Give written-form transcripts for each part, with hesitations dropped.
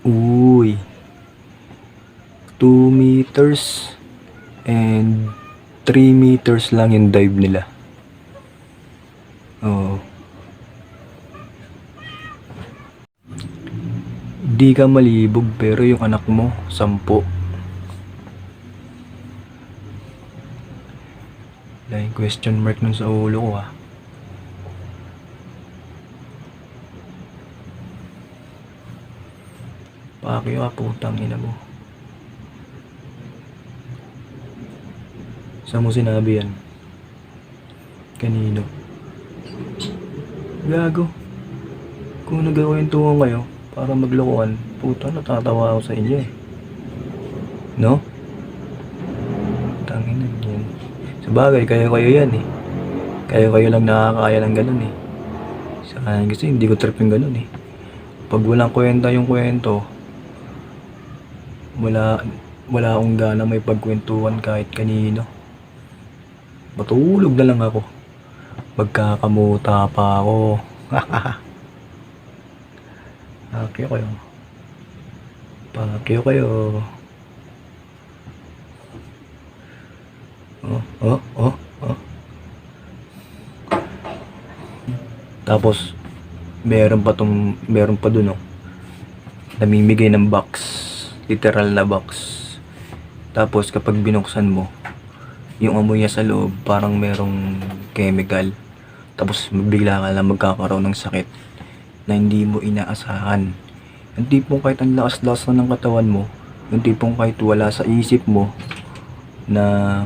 Uy, 2 meters and 3 meters lang yung dive nila. Oo. Di ka malibog pero yung anak mo, 10. Dahil question mark nun sa ulo ko ah. Pakyo ka, putang ina mo. Saan mo sinabi yan? Kanino? Gago. Kung nagkakwentuhan kayo para maglokohan, puta, natatawa ako sa inyo eh. No? Tangina yan. Sabagay, kayo yan eh. Kayo lang nakakaya ng ganun eh. Sa kanan kasi hindi ko trip yung ganun eh. Pag walang kwenta yung kwento, wala akong gana may pagkwentuhan kahit kanino. Matulog na lang ako. Magkakamuta pa ako. Pakyo kayo. Pakyo kayo. Oh. Tapos, meron pa dun oh. Namimigay ng box. Literal na box. Tapos, kapag binuksan mo, yung amoy niya sa loob, parang merong chemical. Tapos, bigla ka lang magkakaroon ng sakit na hindi mo inaasahan. Yung tipong kahit ang lakas-lakas na ng katawan mo, yung tipong kahit wala sa isip mo na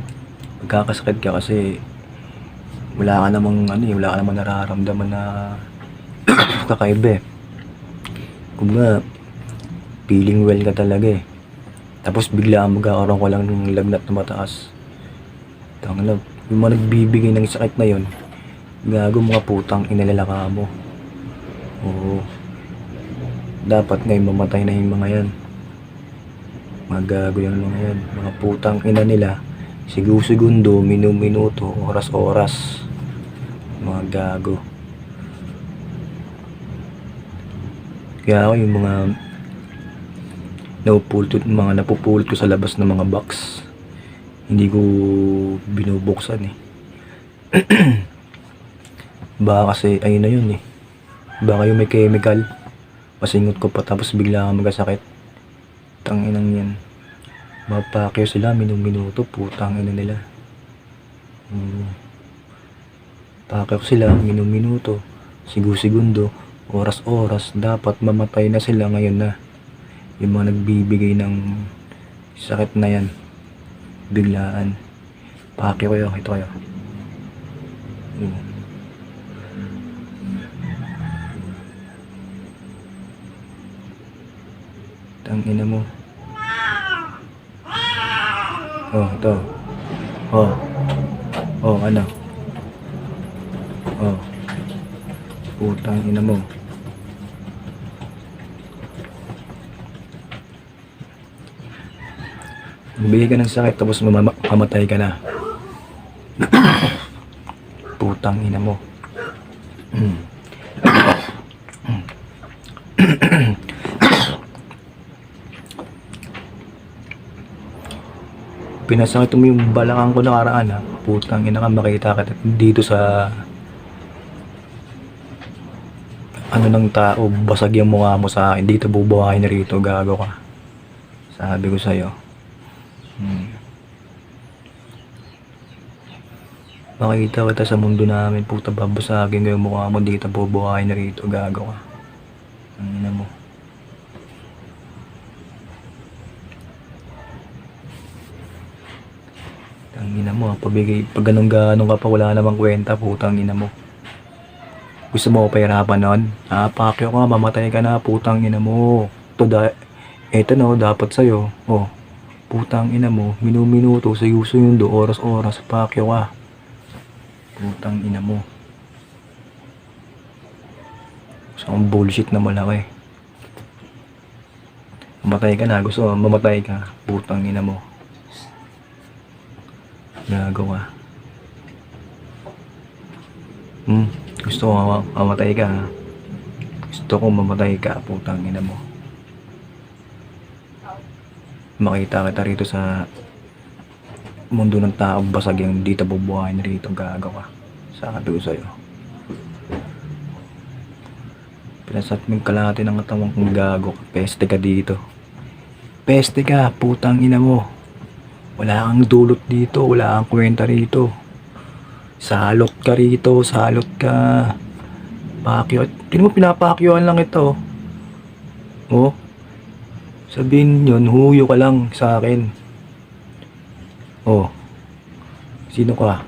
magkakasakit ka kasi wala ka namang nararamdaman na kakaiba eh. Kumbaga, feeling well ka talaga eh. Tapos bigla magkakaroon ko lang ng lagnat na mataas. Tangina, yung mga nagbibigay ng sakit na yun, gago mga putang inalalaka mo. Oo. Dapat ngayon mamatay na yung mga yan. Mga gago yung mga yan. Mga putang ina nila. Segundo, minuto, oras. Mga gago. Kaya ako yung mga napupulot ko sa labas ng mga box. Hindi ko binubuksan eh. Baka kasi ayun na yun eh. Baka yung may chemical. Masingot ko pa tapos bigla kang magkasakit. Tanginang yan. Mapakyo sila minuto, putang ina nila. Pakyo sila minuto, segundo, oras. Dapat mamatay na sila ngayon na. Yung mga nagbibigay ng sakit na yan. Biglaan. Pakyo kayo, ito kayo. Tangina mo. Oh, ito. Oh, ano? Oh. Putang ina mo. Bibigay ka ng sakit tapos mamatay ka na. Putang ina mo. Pinasakit mo yung balakang ko nakaraan ha. Putang ina ka, makita ka dito sa ano ng tao, basag yung mukha mo sa akin. Dito bubuhayin na rito, gago ka. Sabi ko sa'yo. Makita kita sa mundo namin, puta, babasagin ko yung mukha mo dito, bubuhayin na rito, gago ka. Ang ina mo. Ang ina mo, pag ganun ka pa, wala namang kwenta, putang ina mo. Gusto mo ko pahirapan nun? Pakyo ka, mamatay ka na, putang ina mo. Eto no, dapat sa'yo. Oh, putang ina mo, minuto, segundo, oras, pakyo ka. Putang ina mo. Gusto kong bullshit na malaki. Mamatay ka na, gusto mo mamatay ka, putang ina mo. Gagawa. Gusto ko mamatay ka. Gusto ko mamatay ka, putang ina mo. Makita kita rito sa mundo ng tao, basag yung dito bubuhayin rito, gago ka. Sabi ko sa'yo. Pinasat mo yung kalahati ng katawan kong gago ka. Peste ka dito. Peste ka, putang ina mo. Wala kang dulot dito, wala kang kwenta rito. Salot ka rito, salot ka. Pakyo. Tingnan mo, pinapakyuan lang ito. Oh. Sabihin yun, huyo ka lang sa akin. Oh. Sino ka?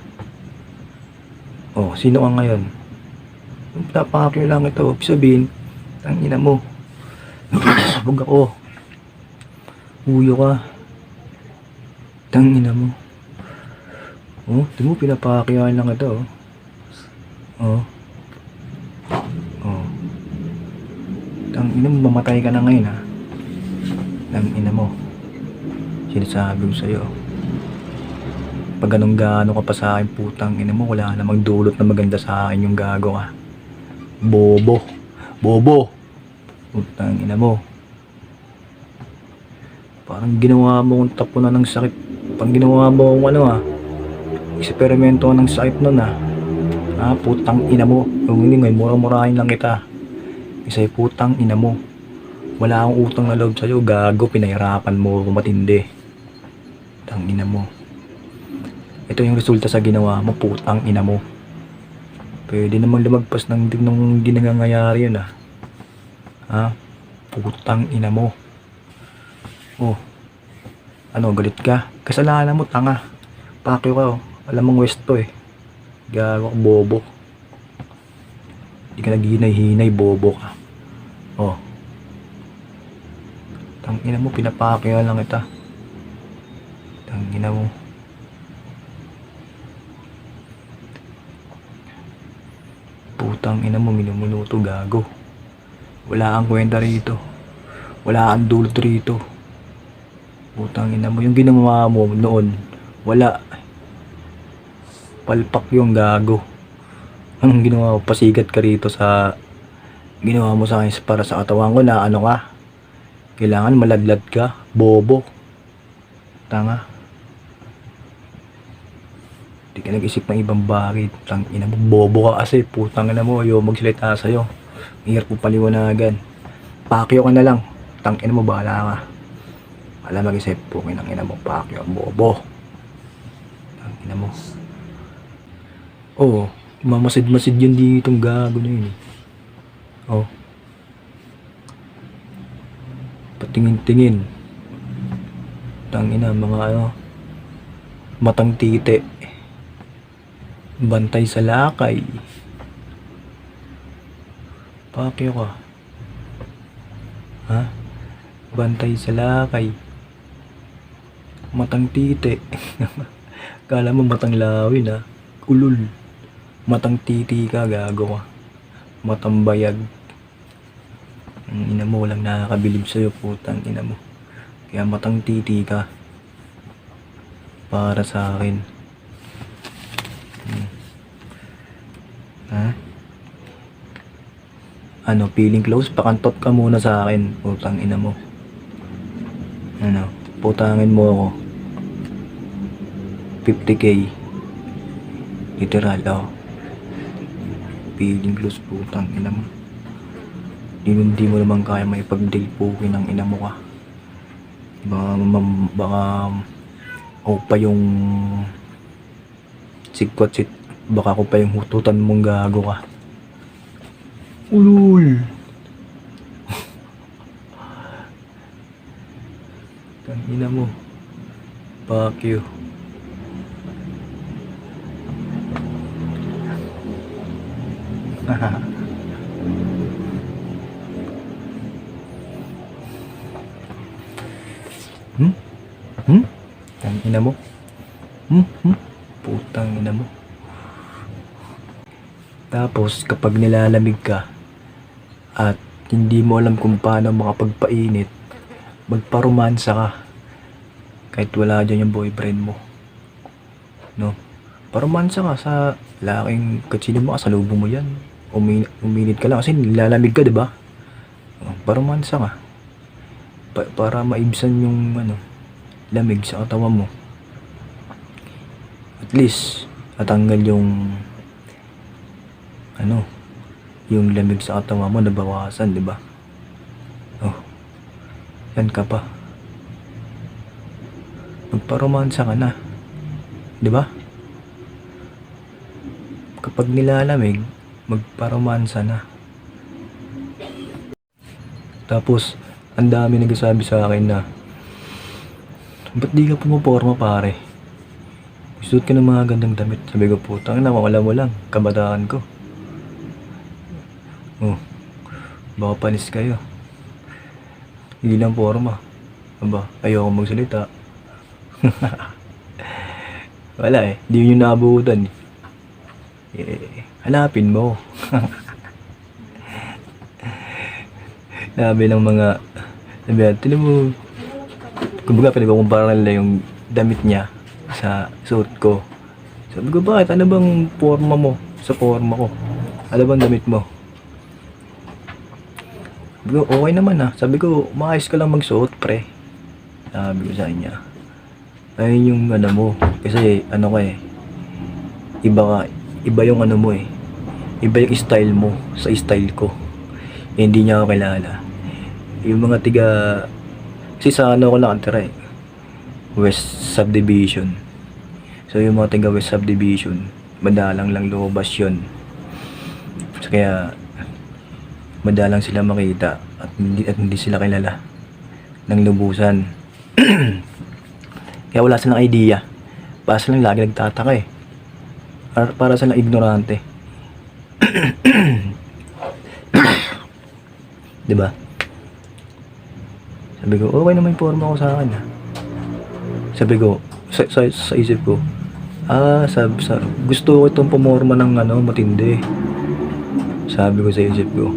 Oh, sino ka ngayon? Pinapakyo lang ito. Sabihin, tangina mo. Huwag ako. Huyo ka. Tangina mo. Oh, tingnan mo, pinapakyuan lang ito. Oh. Oh. Tangina mo, mamatay ka na ngayon ha. Tangina mo. Sinasabi ko sa'yo. Pag anong gaano ka pa sa akin, putang ina mo, wala namang dulot na maganda sa akin yung gago ka. Bobo. Bobo. Putang ina mo. Parang ginawa mo kong tapunan ng sakit. Parang ginawa mo kong ano eksperimento ng sakit nun putang ina mo. Yung hindi ngayon, mura-murahin lang kita. Isa'y putang ina mo. Wala akong utang na loob sa'yo, gago, pinahirapan mo kung matindi. Putang ina mo. Ito yung resulta sa ginawa mo, putang ina mo. Pwede namang lumagpas ng ginangangayari yun Putang ina mo. Oh. Ano, galit ka? Kasalanan mo, tanga. Pakyo ka Alam mong westo Gago ka, bobo. Hindi ka naghinay-hinay, bobo ka. Oh. Tangina mo, pinapakyo lang kita. Tangina mo. Putang ina mo, minumunuto, gago. Wala kang kwenta rito. Wala kang dulot rito. Putang ina mo, yung ginawa mo noon, wala. Palpak yung gago. Anong ginawa mo? Pasigat ka rito sa ginawa mo sa akin para sa katawan ko na ano ka? Kailangan maladlad ka, bobo. Tanga. Hindi ka nag-isip ng ibang bagay. Tangina mo, bobo ka kasi. Putang ina mo, ayaw magsalita sa'yo. Hirap mo paliwanagan. Pakyo ka na lang. Tangina mo, bahala ka. Wala mag-isip, pukin ang ina mo, pakyo, bobo. Tangina mo. Oo, mamasid-masid yun ditong gago na yun Oh. Patingin-tingin. Tangina, mga matang tite. Bantay sa lakay. Pakyo ka. Bantay sa lakay. Matang tite. Kala mo matang lawin Ulul. Matang titi ka, gago ka. Matang bayag. Ang ina mo, walang nakakabilib sa'yo, putang ina mo. Kaya matang titi ka. Para sa akin. Ano, feeling close? Pakantot ka muna sa akin, putang ina mo. Ano, putangin mo ako. 50k. Literal, Feeling close, putang ina mo. Hindi mo naman kaya may pagdilpukin ng ina mo ka. Baka ako pa yung sikwat baka ako pa yung hututan mong gago ka. Ulul. Tangina mo. Fuck you. Tangina mo. Putang ina mo. Tapos kapag nilalamig ka at hindi mo alam kung paano makapagpainit, magparomansa ka. Kahit wala dyan yung boyfriend mo. No? Paromansa ka sa laking katsino mo, kasalubong mo yan. Uminit ka lang kasi nilalamig ka, diba? Paromansa ka. Para maibsan yung lamig sa katawan mo. At least natanggal yung yung lamig sa katawan mo, nabawasan, di ba? Oh, yan ka pa. Magparomansa ka na, di ba? Kapag nilalamig, magparomansa na. Tapos, ang dami nagsasabi sa akin na, ba't di ka pumaporma, pare? Suot ka ng mga gandang damit. Sabi ko, putang na, wala mo lang, kabataan ko. Oh, baka panis kayo. Hindi lang porma. Aba, ayoko magsalita. Wala eh, di nyo naabutan hanapin mo. Sabi ng mga, tinan mo, kumbaga pinagkukumpara nila yung damit niya sa suit ko. Sabi ko, bakit? Ano bang forma mo sa forma ko? Ano bang damit mo? Sabi ko, okay naman ha. Sabi ko, maayos ka lang magsuot, pre. Sabi ko sa kanya. Ayun yung mo. Kasi ka eh. Iba yung mo eh. Iba yung style mo sa style ko. Hindi niya ako kilala. Yung mga kasi sa ako nakatira eh. West Subdivision. So yung mga tiga West Subdivision, madalang lang lumabas yun. So, kaya madalang sila makita at hindi sila kilala ng lubusan. Kaya wala silang idea. Para silang lagi nagtataka eh. Para silang ignorante. Diba? Sabi ko, okay naman yung forma ko sa akin ha. Sabi ko, sa isip ko, gusto ko itong pumorma ng matindi. Sabi ko sa isip ko.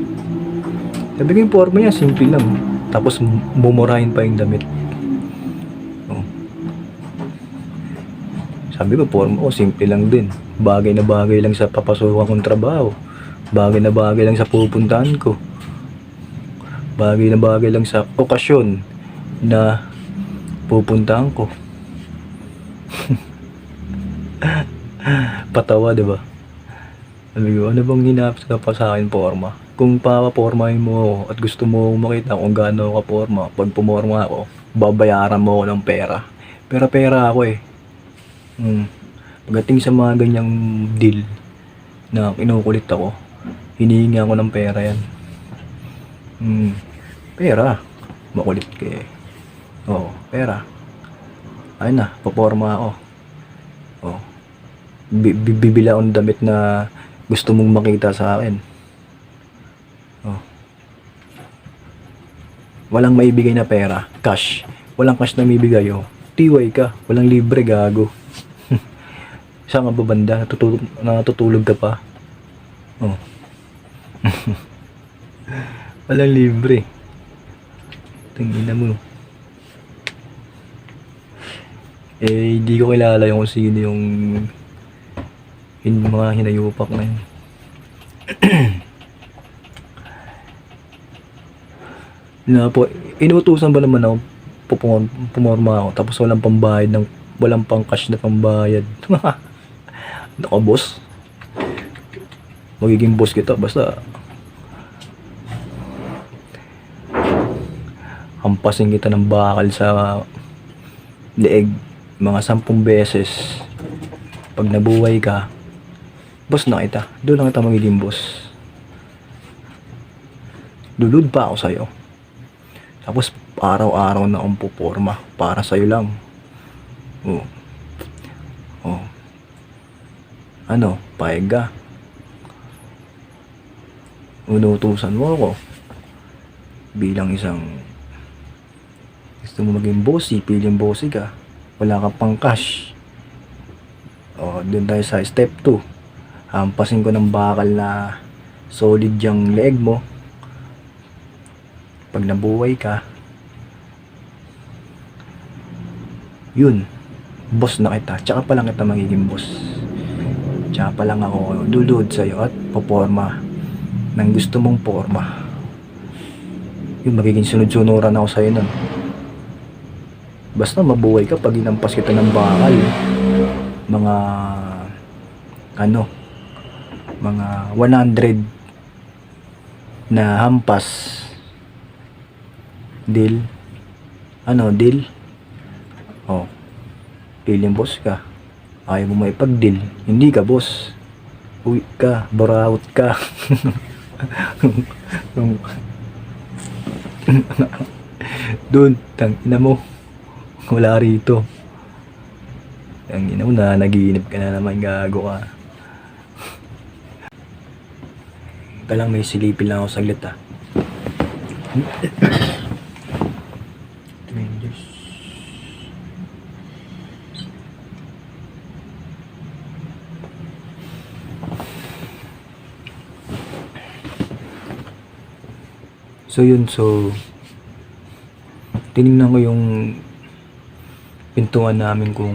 Sabi ko yung forma niya, simple lang. Tapos mumurahin pa yung damit. Oh. Sabi ko, forma ko, simple lang din. Bagay na bagay lang sa papasukan kong trabaho. Bagay na bagay lang sa pupuntahan ko. Bagay na bagay lang sa okasyon na pupuntahan ko. Patawa, diba? Sabi ko, ano bang hinapos ka pa sa akin, forma? Kung papapormahin mo ako at gusto mo makita kung gaano ka forma, pag pumorma ako, babayaran mo ako ng pera. Pero pera ako eh. Pagdating sa mga ganyang deal na kinukulit ako, hinihingi ako ng pera yan. Pera. Makulit ka eh. Oo, pera. Ayun na, paporma ako. Oh. Bibila akong damit na gusto mong makita sa akin. Oh. Walang maibigay na pera, cash. Walang cash na maibigay, oh. Tiway ka, walang libre, gago. Saan ka ba banda? Natutulog ka pa. Oh. Walang libre. Tingnan mo. Hindi ko kilala yung kung sino yung mga hinayupak na yun. Na po, inutusan ba naman ako pumorma ako tapos walang pambayad walang pang cash na pambayad. Naka boss. Magiging boss kita basta hampasin kita ng bakal sa leeg mga 10 beses. Pag nabuhay ka, boss na kita. Doon lang kita magiging boss. Lulod pa ako sa'yo. Tapos araw-araw na akong puporma para sa'yo lang. Oh. Oh. Ano, paeg ka? Unutusan mo ako bilang isang gusto mo maging bossy, piling bossy ka, wala ka pang cash. O, dun tayo sa step 2. Hampasin ko ng bakal na solid yung leg mo. Pag nabuhay ka, yun, boss na kita. Tsaka pa lang kita magiging boss. Tsaka pa lang ako dulod sa'yo at poporma ng gusto mong porma. Yun, magiging sunod-sunuran ako sa'yo nun. Basta mabuhay ka pag inampas kita ng bakal. Mga ano, mga 100 na hampas. Deal. Ano, deal? Oh, feeling boss ka. Ayaw mo maipag-deal. Hindi ka boss. Uwi ka, buraut ka. Doon, tangina mo. Wala rito. Tangina mo na, nagiinip ka na naman, gago ka. Lang may silipin lang ako saglit ah. Strangers. So tinignan ko yung pintuan namin kung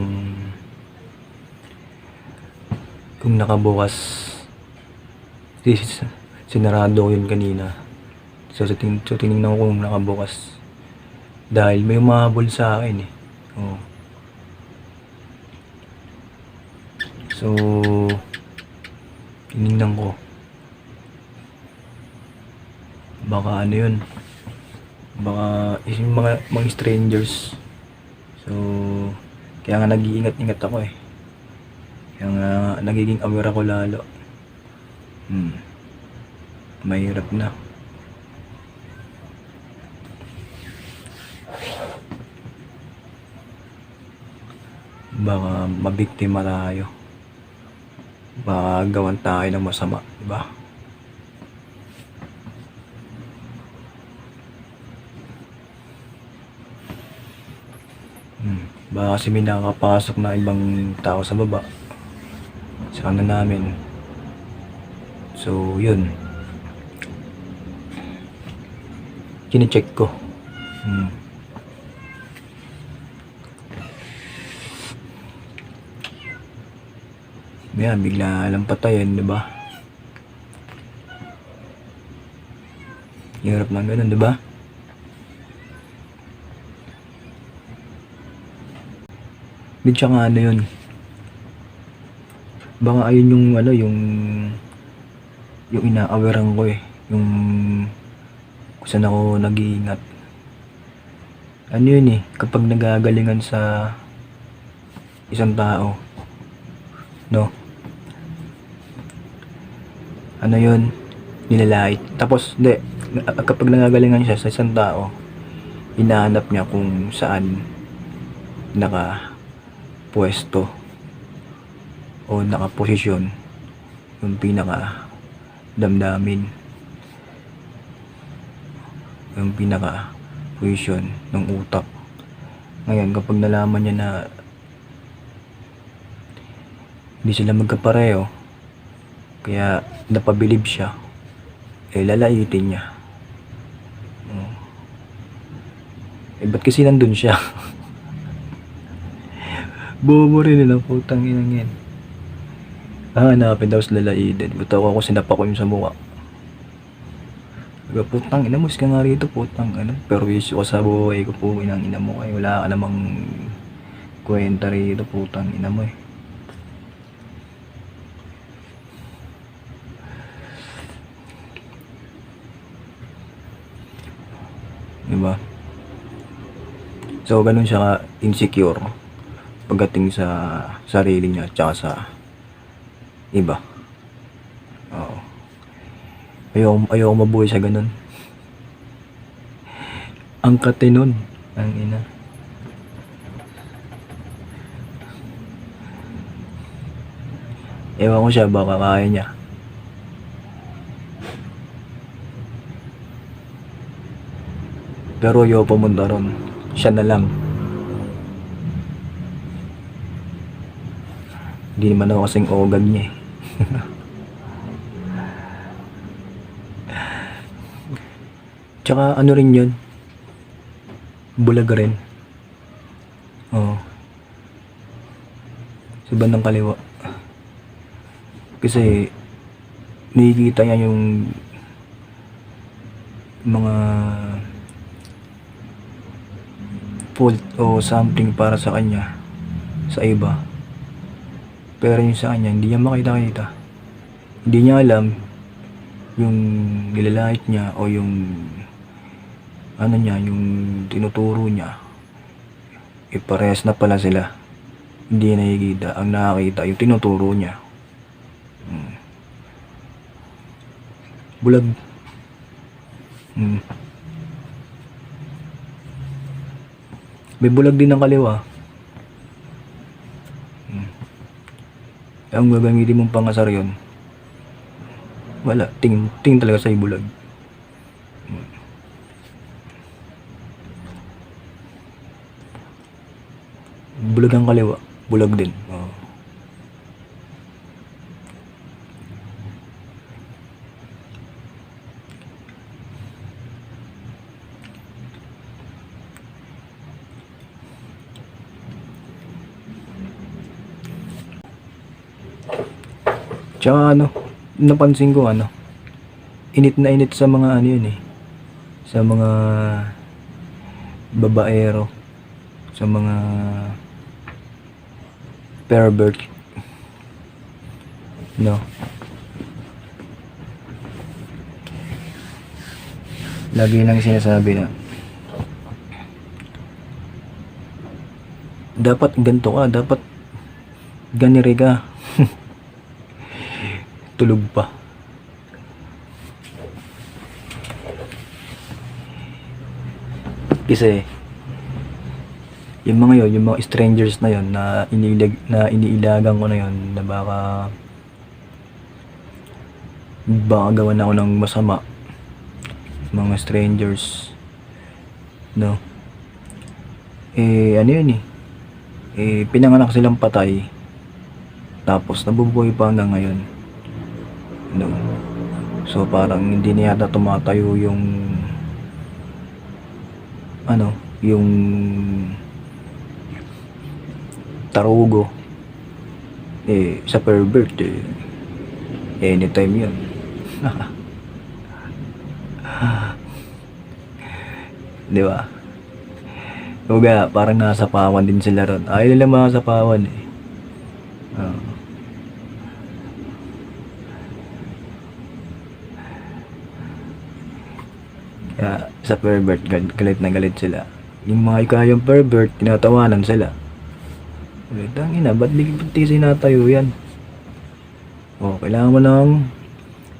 nakabukas. Sinarado ko yun kanina. So tinignan ko kung nakabukas. Dahil may umahabol sa akin eh. Oh. So tinignan ko. Baka ano yun. Baka yung mga strangers. So kaya nga nag-iingat-ingat ako eh. Kaya nga nagiging aware ako lalo. Mahirap na. Baka mabiktima tayo. Baka gawan tayo ng masama, diba? Baka kasi may nakakapasok na ibang tao sa baba. Sa kanan namin. So, yun. Kine-check ko. Yan, bigla lang patayin, diba? Hirap lang ganun, diba? Di tsaka ano yun. Baka ayun yung ano, yung ina-awarean ko eh. Yung kung saan ako nag-iingat. Ano yun eh, kapag nagagalingan sa isang tao. No? Ano yun? Nilalait. Tapos, hindi. Kapag nagagalingan siya sa isang tao, hinahanap niya kung saan naka-pwesto o naka-posisyon yung pinaka-damdamin. Yung pinaka-posisyon ng utak. Ngayon, kapag nalaman niya na hindi sila magkapareho, kaya napabilib siya, eh lalaitin niya. Ba't kasi nandun siya? Bobo rin ang putang inang yan. Hanapin daw sa lalaitin. Buta ako sinapa ko yung sa mukha. Putang ina mo, ka nga rito, putang ano. Pero issue ko sa buhay ko po, inang ina mo kayo. Wala ka namang kwenta rito, putang ina mo eh. Diba? So, ganun siya insecure pagdating sa sarili niya at saka sa iba. Oo. Ayaw mabuhay sa ganun. Ang kate nun, ang ina. Ewan ko siya, baka kaya niya. Pero ayaw pumunta ron. Siya na lang. Hindi naman ako kasing ogag niya eh. Tsaka ano rin yun, bulag rin. Oo. Sa bandang kaliwa. Kasi nakikita niya yung mga fault o something para sa kanya, sa iba. Pero yung sa kanya, hindi niya makita-kita. Hindi niya alam yung nilalait niya o yung ano niya, yung tinuturo niya. Parehas na pala sila. Hindi niya nakikita. Ang nakakita, yung tinuturo niya. Bulag. May bulag din ng kaliwa. Ang gagamitin mong pangasar yun, wala, tingin talaga sa bulag. Bulag ang kaliwa, bulag din. Tsaka napansin ko init na init sa mga yun sa mga babaero, sa mga pervert, lagi lang sinasabi na dapat ganito ka, dapat ganire ka. Tulog pa. Kasi yung mga strangers na yon na iniilagan ko na yon, na baka gawan ako ng masama, mga strangers, pinanganak silang patay, tapos nabubuhay pa hanggang ngayon. So parang hindi na yata tumatayo yung yung tarugo sa pervert anytime yun. Di ba? Kuga, parang nasa pawan din sila ron. Ayaw nila mga sapawan sa pervert, galit na galit sila. Yung mga ikayang pervert, tinatawanan sila. Tangina, ba't di sinatayo yan? Kailangan mo ng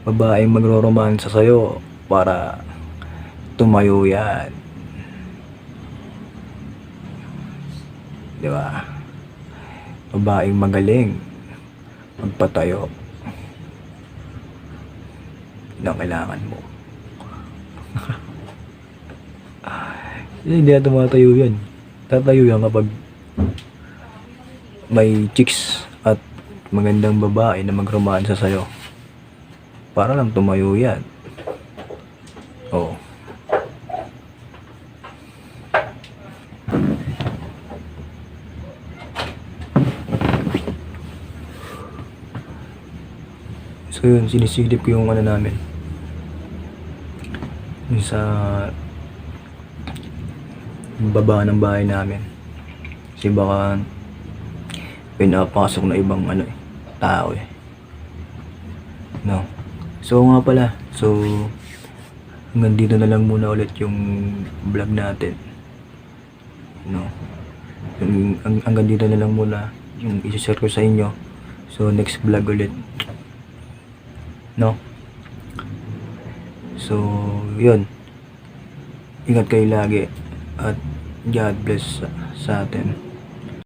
babaeng magro-romansa sa'yo para tumayo yan. Di ba? Babaeng magaling magpatayo. Yan ang kailangan mo. Hindi na tumatayo yan. Tatayo yan kapag may chicks at magandang babae na magromansa sa'yo. Para lang tumayo yan. So yun, sinisilip ko yung namin. Yung sa baba ng bahay namin. Kasi baka pinapasok na ibang tao So nga pala, hanggang dito na lang muna ulit yung vlog natin. Hanggang dito na lang muna yung i-share ko sa inyo. So next vlog ulit. So yun, ingat kayo lagi at God bless sa atin.